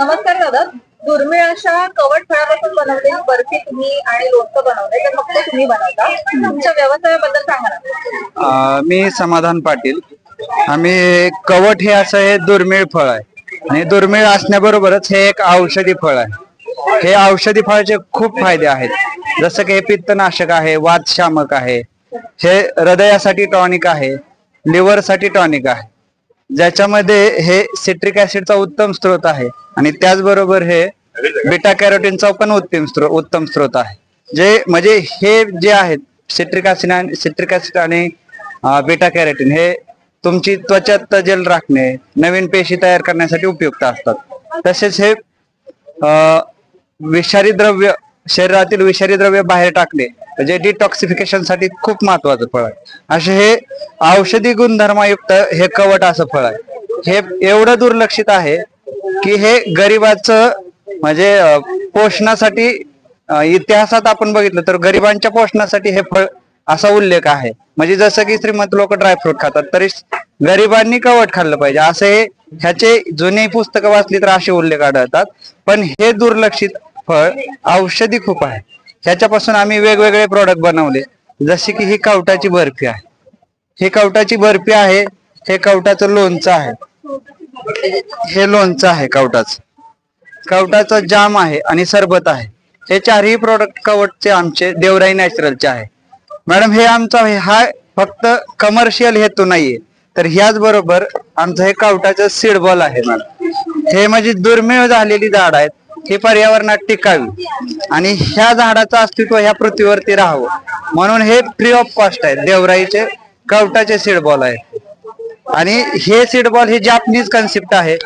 नमस्कार दादा. दुर्मिळ अशा कवट फळापासून बनवलेली बर्फी तुम्ही आणि लोणचं बनवलंय, तर फक्त तुम्ही बनवता. तुमच्या व्यवसायाबद्दल सांगा ना. मी समाधान पाटील. आम्ही कवट हे असं हे दुर्मिळ फळ आहे आणि दुर्मिळ असण्याबरोबरच हे एक औषधी फळ आहे. हे औषधी फळाचे खूप फायदे आहेत, जसं की हे पित्तनाशक आहे, वातशामक आहे, हे हृदयासाठी टॉनिक आहे, लिव्हर साठी टॉनिक आहे, ज्याच्यामध्ये हे सिट्रिक ऍसिडचा उत्तम स्रोत आहे आणि त्याचबरोबर हे बीटा कॅरोटीनचा पण उत्तम स्रोत आहे. जे म्हणजे हे जे आहेत सिट्रिक ऍसिड आणि बीटा कॅरोटीन हे तुमची त्वचा तजेल राखणे, नवीन पेशी तयार करण्यासाठी उपयुक्त असतात. तसेच हे विषारी द्रव्य शरीरातील विषारी द्रव्य बाहेर टाकणे म्हणजे डिटॉक्सिफिकेशन साठी खूप महत्वाचं फळ आहे. असे हे औषधी गुणधर्मयुक्त हे कवट असं फळ आहे. हे एवढं दुर्लक्षित आहे की हे गरिबाचं म्हणजे पोषणासाठी इतिहासात आपण बघितलं तर गरिबांच्या पोषणासाठी हे फळ असा उल्लेख आहे. म्हणजे जसं की श्रीमंत लोक ड्रायफ्रूट खातात, तरी गरिबांनी कवट खाल्लं पाहिजे असे ह्याचे जुने पुस्तकं वाचली तर असे उल्लेख आढळतात. पण हे दुर्लक्षित फळ औषधी खूप आहे. ह्याच्यापासून आम्ही वेगवेगळे प्रोडक्ट बनवले, जसे की ही कवटाची बर्फी आहे. ही कवटाची बर्फी आहे, हे कवटाचं लोणचं आहे, हे लोणचं आहे कवटाचं जाम आहे आणि सरबत आहे. हे चारही प्रोडक्ट कवटचे आमचे देवराई नॅचरलचे आहे. मॅडम हे आमचा हा फक्त कमर्शियल हेतू नाहीये, तर ह्याच बरोबर आमचं हे कवटाचं सीड बॉल आहे. मॅडम हे म्हणजे दुर्मिळ झालेली झाड आहेत, ही पर्यावरणात टिकावी आणि ह्या झाडाचं अस्तित्व ह्या पृथ्वीवरती राहावं म्हणून हे फ्री ऑफ कॉस्ट आहे. देवराईचे कवटाचे सीड बॉल आहे आणि हे सीड बॉल हे जापनीज कन्सेप्ट आहे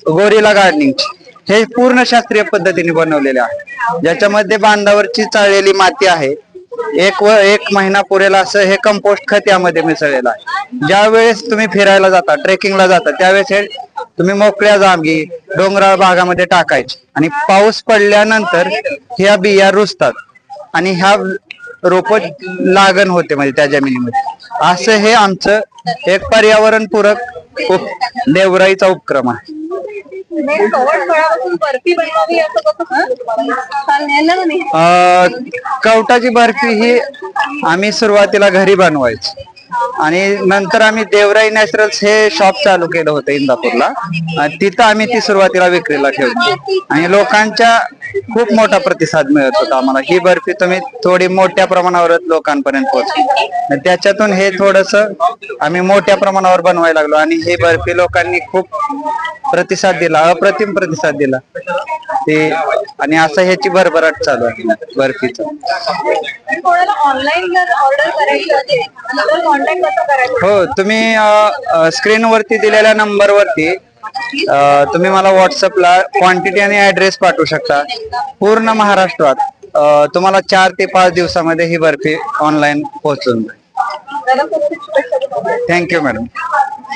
गोरिला गार्डनिंगची. हे पूर्ण शास्त्रीय पद्धतीने बनवलेले आहे, ज्याच्यामध्ये बांधावरची चाळलेली माती आहे, एक महिना पुरेल असं हे कंपोस्ट खत यामध्ये मिसळलेलं आहे. ज्या वेळेस तुम्ही फिरायला जाता, ट्रेकिंगला जाता, त्यावेळेस हे तुम्ही मोकळ्या जागी डोंगराळ भागामध्ये टाकायचे आणि पाऊस पडल्यानंतर ह्या बिया रुजतात आणि ह्या रोप लागण होते म्हणजे त्या जमिनीमध्ये. असं हे आमचं एक पर्यावरणपूरक देवराईचा उपक्रम आहे. कवटाची बर्फी ही आम्ही सुरुवातीला घरी बनवायची आणि नंतर आम्ही देवराई नॅचरल्स हे शॉप चालू केलं होतं इंदापूरला. तिथं आम्ही ती सुरुवातीला विक्रीला ठेवली आणि लोकांच्या खूप मोठा प्रतिसाद मिळत होता आम्हाला. ही बर्फी तुम्ही थोडी मोठ्या प्रमाणावर लोकांपर्यंत पोहोचली, त्याच्यातून हे थोडस आम्ही मोठ्या प्रमाणावर बनवायला लागलो आणि ही बर्फी लोकांनी खूप प्रतिसाद दिला, अप्रतिम प्रतिसाद दिला ते. आणि असं ह्याची भरभराट चालू आहे बर्फीचं. हो, तुम्ही स्क्रीनवरती दिलेल्या नंबरवरती तुम्ही मला व्हॉट्सअपला क्वांटिटी आणि ऍड्रेस पाठवू शकता. पूर्ण महाराष्ट्रात तुम्हाला 4 ते 5 दिवसामध्ये ही बर्फी ऑनलाईन पोहोचून जाईल. Thank you madam.